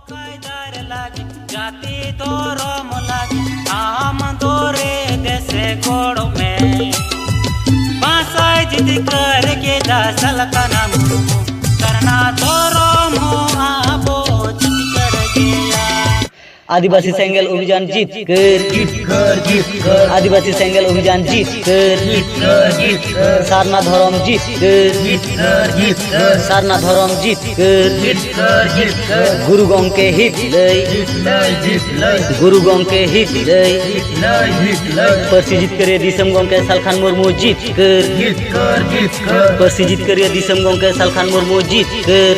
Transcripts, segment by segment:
कायदार लागे जाति धर्म लागे आम दोरे देशे गोड़ में बासाय जिद करके दासल का नाम करना धर्म आबो जिद कर गया। आदिवासी सेंगेल अभियान जीत कर आदिवासी सेंगेल अभियान जीत कर सारना धर्म जीत कर सारना धर्म जीत कर गुरु गंके हित गुरु गंके हित परसी जीत करे दिसम गंके सालखान मुर्मू जीत कर परसी जीत करे दिसम गंके सालखान मुर्मू जीत कर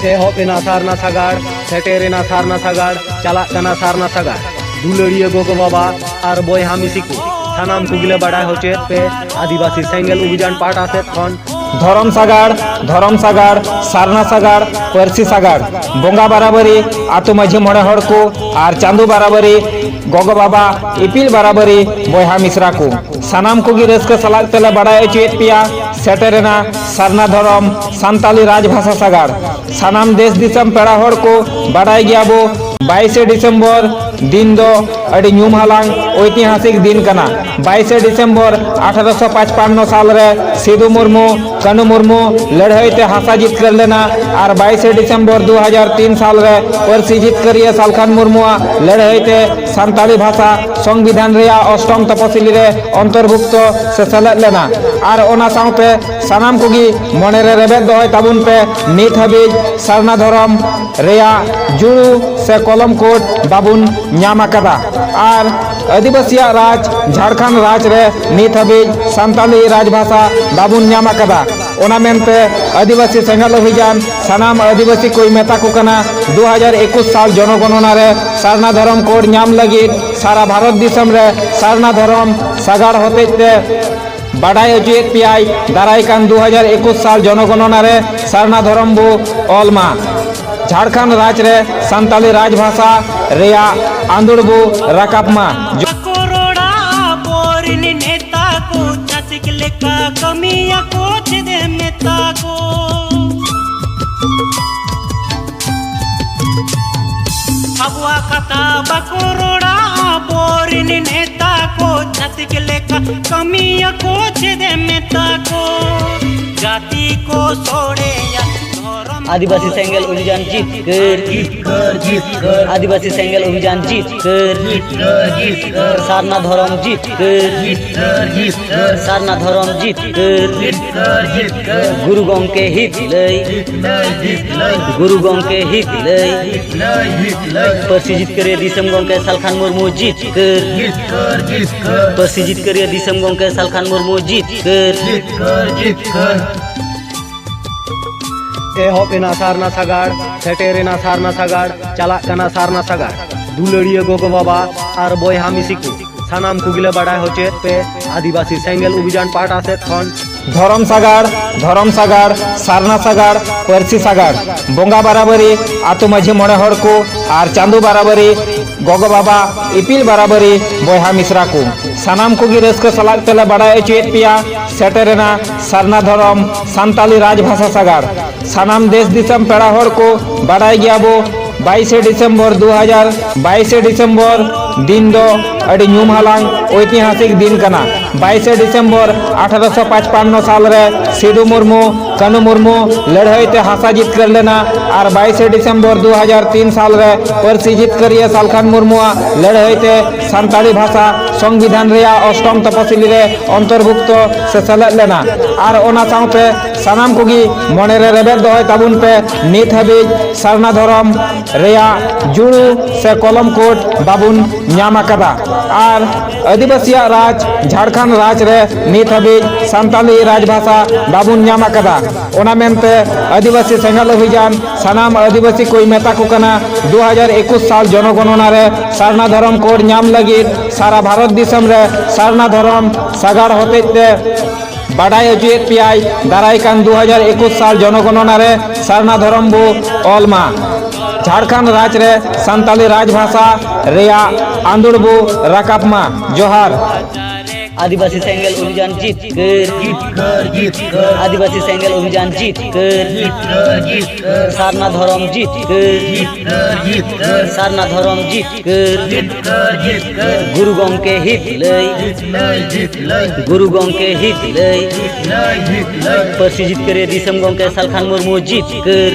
एहबेना सारना सागाड़ सेटेरेना सारना सागाड़ चलाना सारना सागाड़ दुलड़िया गोगो बाबा और बयहा मिसी को सानाम कुगिले बाड़ा होचे पे आदिवासी सेंगेल अभियान पाटा से खन धरम सागाड़ सारना सागाड़ परसी सागाड़ बोंगा बराबरी आतो माझी मोड़े हड़ को और चांदू बराबरी गोगो बाबा इपिल बराबरी बयहा मिश्रा को सानाम को रस्क सलाक तेले बाड़ा चेत पिया सेटेरेना सारना धरम सान्ताली राजभाषा सागाड़ सानाम देश दिसम पेड़ा हड़ को बाड़ा गया बो 22 डिसेम्बर दिन दो अड़ी ᱧᱩᱢ हालांग ऐतिहासिक दिन कना 22 डिसेम्बर 1855 साल रे सिदू मुर्मू कानू मुर्मू लड़ाई ते हासा जीत कर लेना और 22 डिसेम्बर 2003 साल रे परसी जीत करिए सालखान मुर्मू लड़ाई ते सान्ताली भाषा संविधान रे अष्टम तपसिली रे अंतर्भुक्त से सेलेद लेना और ओना साउते सानाम कोगी मने रे रेबेद दोय ताबुन पे नित हबीज सारना धरम रेया जुड़ू से कलम कोड बाबुन ᱧᱟᱢ ᱟᱠᱟᱫᱟ और आदिवासी राज झारखंड राज रे नित हबीज सान्ताली राजभाषा बाबुन ᱧᱟᱢ ᱟᱠᱟᱫᱟ ओना मेनते आदिवासी सेंगेल अभियान सानाम आदिवासी कोई मेता को कना 2021 साल जनगणना रे सारना धरम कोड ᱧᱟᱢ लगित सारा भारत दिसम रे सारना धरम सागाड़ होतेते बाडाय अजुएत पियाय दाराय कान 2021 साल जनगणना रे सारना धरम बो ओलमा झारखंड राज रे सान्ताली राजभाषा रेया आंदोलबो राकापमा करोड़ा बोरिन नेता को चसिक लेका कमिया को दे नेता को अबुआ कथा बकरोड़ा बोरिन नेता को चसिक लेका कमिया को दे नेता को जाति को छोड़े या आदिवासी सेंगेल अभियान जीत कर आदिवासी सेंगेल अभियान जीत कर सारना धर्म जीत कर सारना धर्म जीत कर गुरु गंके हित गुरु गंके हित परसी जीत करे दिसम गंके सालखान मुर्मू जीत कर परसी जीत करे दिसम गंके सालखान मुर्मू जीत कर एहबेना सारना सागाड़ सेटेरेना सारना सागाड़ चलाना सारना सागाड़ दुलड़िया गोगो बाबा और बयहा मिसी को सानाम कुगिले बाड़ा होचे पे आदिवासी सेंगेल अभियान पाटा से खन धरम सागाड़ सारना सागाड़ परसी सागाड़ बोंगा बराबरी आतो माझी मोड़े हड़ को और चांदू बराबरी गोगो बाबा इपिल बराबरी बयहा मिश्रा को सानाम को रस्क सलाक तेले बाड़ा चेत पिया सेटेरेना सारना धरम सान्ताली राजभाषा सागाड़ सानाम देश दिसम पेड़ा हड़ को बाड़ा गया बो 22 डिसेम्बर 2022 डिसेम्बर दिन दो अड़ी ᱧᱩᱢ हालांग ऐतिहासिक दिन कना 22 डिसेम्बर 1855 साल रे सिदू मुर्मू कानू मुर्मू लड़ाई ते हासा जीत कर लेना और 22 डिसेम्बर 2003 साल रे परसी जीत करिए सालखान मुर्मू लड़ाई ते सान्ताली भाषा संविधान रे अष्टम तपसिली रे अंतर्भुक्त से सेलेद लेना और ओना साउते सानाम कोगी मने रे रेबेद दोय ताबुन पे नित हबीज सारना धरम रेया जुड़ू से कलम कोड बाबुन ᱧᱟᱢ ᱟᱠᱟᱫᱟ और आदिवासी राज झारखंड राज रे नित हबीज सान्ताली राजभाषा बाबुन ᱧᱟᱢ ᱟᱠᱟᱫᱟ ओना मेनते आदिवासी सेंगेल अभियान सानाम आदिवासी कोई मेता को कना 2021 साल जनगणना रे सारना धरम कोड ᱧᱟᱢ लगित सारा भारत दिसम रे सारना धरम सागाड़ होतेते बाड़ा अजुएत पियाय दाराय कान 2021 साल जनगणना रे सारना धरम बो ओलमा झारखंड राज रे सान्ताली राजभाषा रेया आंदोलबो राकापमा जोहार। आदिवासी सेंगेल अभियान जीत कर आदिवासी सेंगेल अभियान जीत कर सारना धर्म जीत कर सारना धर्म जीत कर गुरु गंके हित गुरु गंके हित परसी जीत कर दिसम गंके सालखान मुर्मू जीत कर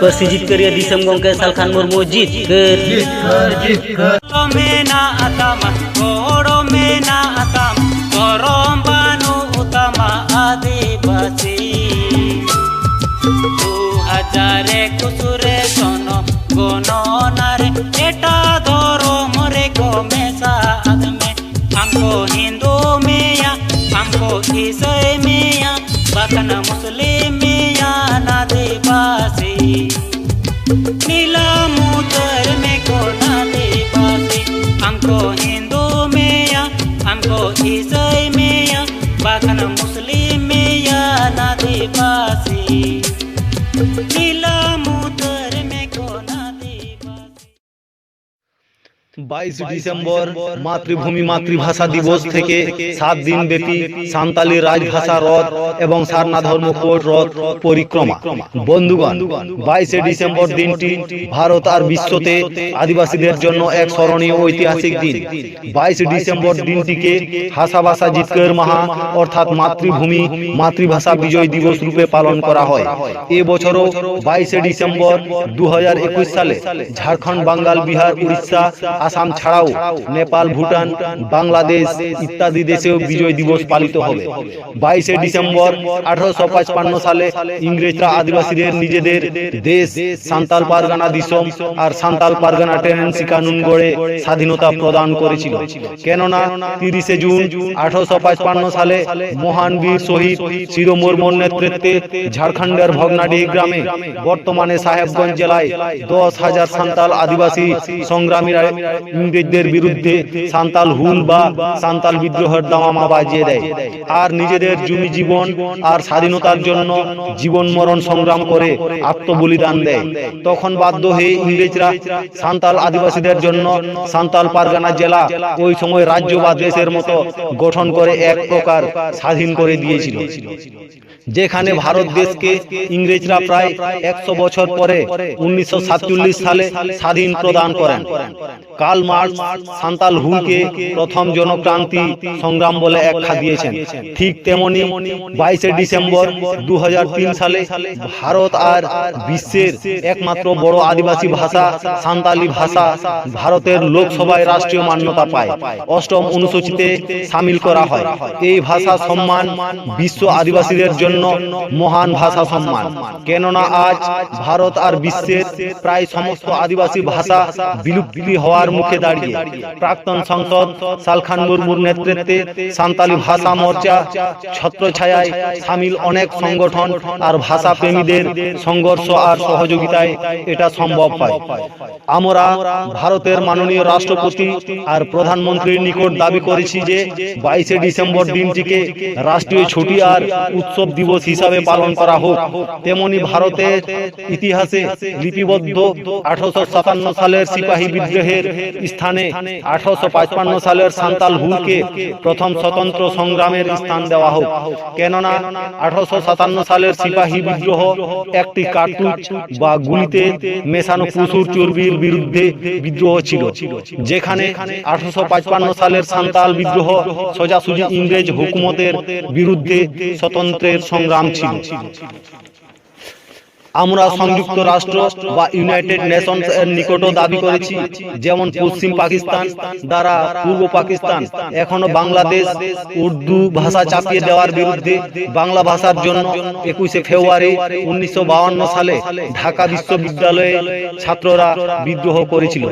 परसी जीत कर दिसम गंके सालखान मुर्मू जीत कर मेना आतामा गोड़ो मेना आताम गरम बानु उतामा आदिवासी 2021 सन गणनारे एटा धर्म रे मेसा आदमे हमको हिंदू मेया हमको ईसाई मेया बाकन मुस्लिम मेया आदिवासी नीलम उतर में को हमको हिंदू मेया हमको ईसाई मेया बाकन मुस्लिम मेया आदिवासी नीलम उतर में को आदिवासी 22 ডিসেম্বর মাতৃভূমি মাতৃভাষা দিবস থেকে 7 দিন ব্যাপী সাঁওতালি রাজভাষা রথ এবং সারনা ধর্ম কোড রথ পরিক্রমা। বন্ধুগণ, 22 ডিসেম্বর দিনটি ভারত আর বিশ্বতে আদিবাসীদের জন্য এক স্মরণীয় ঐতিহাসিক দিন। 22 ডিসেম্বর দিনটিকে ভাষা জিতকর মাহা অর্থাৎ মাতৃভূমি মাতৃভাষা বিজয় দিবস রূপে পালন করা হয়। এবছরও 22 ডিসেম্বর 2021 সালে ঝাড়খণ্ড, বাঙ্গাল, বিহার, উড়িষ্যা, আসাম ছাড়াও নেপাল, ভুটান, বাংলাদেশ ইত্যাদি দেশেও বিজয় দিবস পালিত হবে। 22 ডিসেম্বর 1855 সালে ইংরেজরা আদিবাসীদের নিজেদের দেশ সান্তাল পারগানা দিসম আর সান্তাল পারগানা টেনেন্সি কানুন গড়ে স্বাধীনতা প্রদান করেছিল। কেননা 30 জুন 1855 সালে মহান বীর শহীদ শিরো মুর্মুর নেতৃত্বে ঝাড়খণ্ডের ভগনাডিহি গ্রামে বর্তমানে সাহেবগঞ্জ জেলায় 10,000 সান্তাল আদিবাসী সংগ্রামীরা ইংরেজদের বিরুদ্ধে সান্তাল হুল বা সান্তাল বিদ্রোহের দামামা বাজিয়ে দেয় আর নিজেদের জমি জীবন আর স্বাধীনতার জন্য জীবন মরণ সংগ্রাম করে আত্মবলিদান দেয়। তখন বাধ্য হয়ে ইংরেজরা সান্তাল আদিবাসীদের জন্য সান্তাল পারগানা জেলা ওই সময় রাজ্য বা দেশের মতো গঠন করে এক প্রকার স্বাধীন করে দিয়েছিল, যেখানে ভারত দেশকে ইংরেজরা প্রায় 100 বছর পরে 1947 সালে স্বাধীন প্রদান করেন। কার্ল মার্কস সান্তাল হুলকে প্রথম জনক্রান্তি সংগ্রাম বলে আখ্যা দিয়েছেন। ঠিক তেমনি 22 ডিসেম্বর 2003 সালে ভারত আর বিশ্বের একমাত্র বড় আদিবাসী ভাষা সান্তালি ভাষা ভারতের লোকসভায় রাষ্ট্রীয় মান্যতা পায়, 8ম অনুসূচিতে শামিল করা হয়। এই ভাষা সম্মান বিশ্ব আদিবাসীদের জন্য মহান ভাষা সম্মান। কেননা আজ ভারত আর বিশ্বের প্রায় সমস্ত আদিবাসী ভাষা বিলুপ্তি হওয়ার মুখে দাঁড়িয়ে প্রাক্তন সংসদ সালখান মুর্মুর নেতৃত্বে সান্তালি ভাষা মোর্চা ছত্রছায়ায় শামিল অনেক সংগঠন আর ভাষা প্রেমীদের সংঘর্ষ আর সহযোগিতায় এটা সম্ভব হয়। আমরা ভারতের মাননীয় রাষ্ট্রপতি আর প্রধানমন্ত্রীর নিকট দাবি করেছি যে 22 ডিসেম্বর দিনটিকে রাষ্ট্রীয় ছুটি আর উৎসব দিবস হিসাবে পালন করা হোক। তেমনি ভারতের ইতিহাসে লিপিবদ্ধ 1857 সালের সিপাহী বিদ্রোহের স্থানে 1855 সালের সান্তাল হুলকে প্রথম স্বতন্ত্র সংগ্রামের স্থান দেওয়া হোক। কেননা 1857 সালের সিপাহী বিদ্রোহ একটি কার্তুজ বা গুলিতে মেশানো পশুর চর্বির বিরুদ্ধে বিদ্রোহ ছিল, যেখানে 1855 সালের সান্তাল বিদ্রোহ সোজাসুজি ইংরেজ হুকুমতের বিরুদ্ধে স্বতন্ত্রের সংগ্রাম ছিল। আমরা সংযুক্ত রাষ্ট্র বা ইউনাইটেড নেশনস এর নিকটও দাবি করেছি, যেমন পশ্চিম পাকিস্তান দ্বারা পূর্ব পাকিস্তান এখনো বাংলাদেশ উর্দু ভাষা চাপিয়ে দেওয়ার বিরুদ্ধে বাংলা ভাষার জন্য 21 ফেব্রুয়ারি 1952 সালে ঢাকা বিশ্ববিদ্যালয়ে ছাত্ররা বিদ্রোহ করেছিল।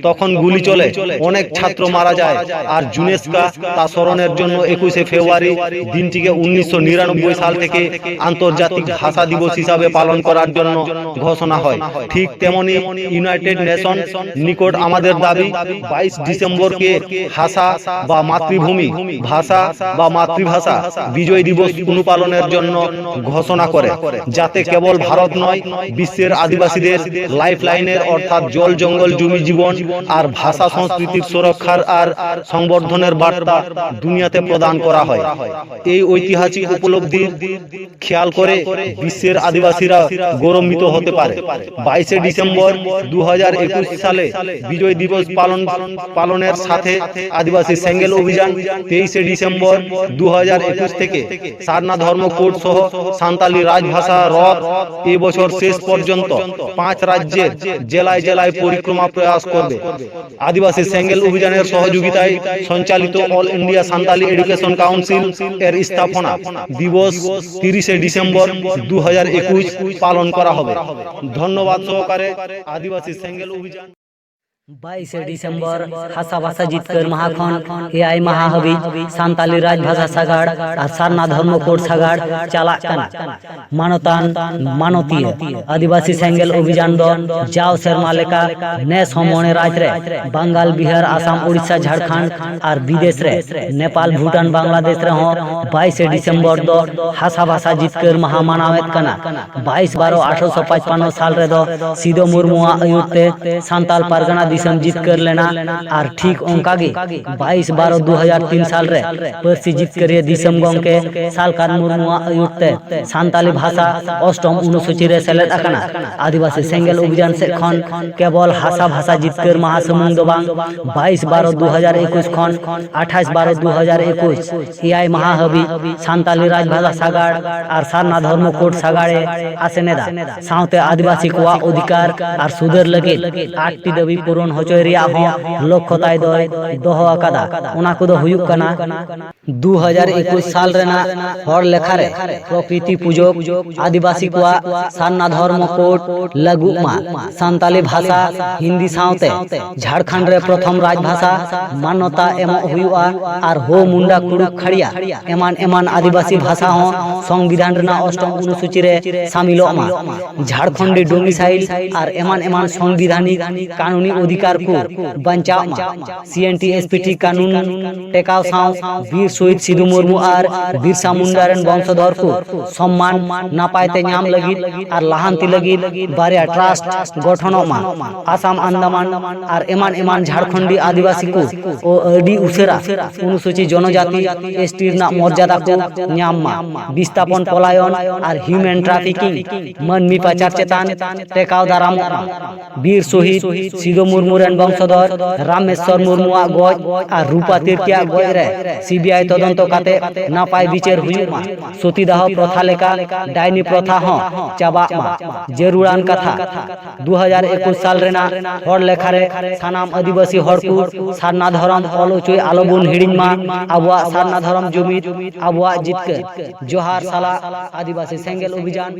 তখন গুলি চলে, অনেক ছাত্র মারা যায়, আর ইউনেস্কো তা স্মরণের জন্য 21 ফেব্রুয়ারি দিনটিকে 1999 সাল থেকে আন্তর্জাতিক ভাষা দিবস হিসাবে পালন করার করার জন্য ঘোষণা হয়। ঠিক তেমনি ইউনাইটেড নেশন নিকট আমাদের দাবি 22 ডিসেম্বরকে ভাষা বা মাতৃভূমি ভাষা বা মাতৃভাষা বিজয় দিবস অনুপালনের জন্য ঘোষণা করে, যাতে কেবল ভারত নয়, বিশ্বের আদিবাসীদের লাইফলাইনের অর্থাৎ জল জঙ্গল জমি জীবন আর ভাষা সংস্কৃতির সুরক্ষার আর সংবর্ধনের বার্তা দুনিয়াতে প্রদান করা হয়। এই ঐতিহাসিক উপলব্ধি খেয়াল করে বিশ্বের আদিবাসীরা গৌরবান্বিত হতে পারে। 22 ডিসেম্বর 2021 সালে বিজয় দিবস পালনের সাথে আদিবাসী সেঙ্গেল অভিযান 23 ডিসেম্বর 2021 থেকে সারনা ধর্ম কোড সহ সাঁওতালি রাজভাষা রথ এই বছর শেষ পর্যন্ত 5 রাজ্যের জেলায় জেলায় পরিক্রমা প্রয়াস করবে। আদিবাসী সেঙ্গেল অভিযানের সহযোগিতায় সঞ্চালিত all India Santali education council এর স্থাপনা দিবস 30 ডিসেম্বর 2021 পালন করা হবে। ধন্যবাদ সহকারে আদিবাসী সেঙ্গেল অভিযান। 22 ডিসেম্বর হাসা ভাষা জিতकर महाखन एआई महाहबी सान्ताली राजभाषा सागाड़ और सारना धर्म कोड सागाड़ चालाक काना मानतान मानतीय आदिवासी सेंगेल अभियान दो जाओ सेरमा लेका नेस हमने राज्य रे बंगाल बिहार आसाम उड़ीसा झारखंड और विदेश रे नेपाल भूटान बांग्लादेश रे हो 22 डिसेम्बर दो हासा भाषा जीतकर महा मनावेत काना 22/12/1855 साल रे दो सीधो मुर्मुआ अयुते सान्ताल परगना दिसम जीत कर लेना और ठीक उनका गे 22/12/2003 साल रे पर्सी जीत कर दिसम गंग के साल कान मुर्मुआ अयुते सान्ताली भाषा अष्टम अनुसूची रे सेलेद आकाना आदिवासी सेंगेल अभियान से खन केवल हासा भाषा जीत कर महासमुंद दोबांग 22/12/2021 खन 28/12/2021 एआई महाहबी सान्ताली राजभाषा सागाड़ और सारना धर्म कोड सागाड़े आसेनेदा साउते आदिवासी को अधिकार और सुधर लगे 8टी दाबी पूरण होचोय रिया हो लक्ष्यताय दय दोहो आकादा ओना को दो हुयुक कना 2021 साल रेना हर लेखा रे प्रकृति पूजक आदिवासी को सारना धर्म कोड लागू मा सान्ताली भाषा हिंदी साउते झारखंड रे प्रथम राजभाषा मान्यता एम हुयुआ और हो मुंडा कुड़ुक खड़िया एमान एमान आदिवासी भाषा हो संविधान रेना अष्टम अनुसूची रे शामिल मा झारखंडी डोमिसाइल और एमान एमान संवैधानिक कानूनी अधिकार को बचाव मा सीएनटी एसपीटी कानून टेकाव साव वीर शहीद सिधु मुर्मू और बिरसा मुंडा रेन वंशधर को सम्मान नापायते नाम लगी और लाहांती लगी बारिया ट्रस्ट गठन मा आसाम अंडमान और एमान एमान झारखंडी आदिवासी को ओ अडी उसेरा अनुसूची जनजाति एसटी ना मर्यादा को नाम मा विस्थापन पलायन और ह्यूमन ट्रैफिकिंग मनमी पाचार चेतान टेकाव दाराम वीर शहीद सिधु मुर्मू रेन वंशधर रामेश्वर मुर्मुआ गज और रूपा तिरकिया गज रे सीबीआई तदंत काते नापाय विचार हुयुमा सतीदाह प्रथा लेका डायनी प्रथा हो चाबा मा जरूरान कथा 2021 साल रेना हर लेखा रे सानाम आदिवासी हर को सारना धर्म अलचोय आलोबन हिडिन मा आबुआ सारना धर्म जुमिद आबुआ जितके जोहार साला आदिवासी सेंगेल अभियान।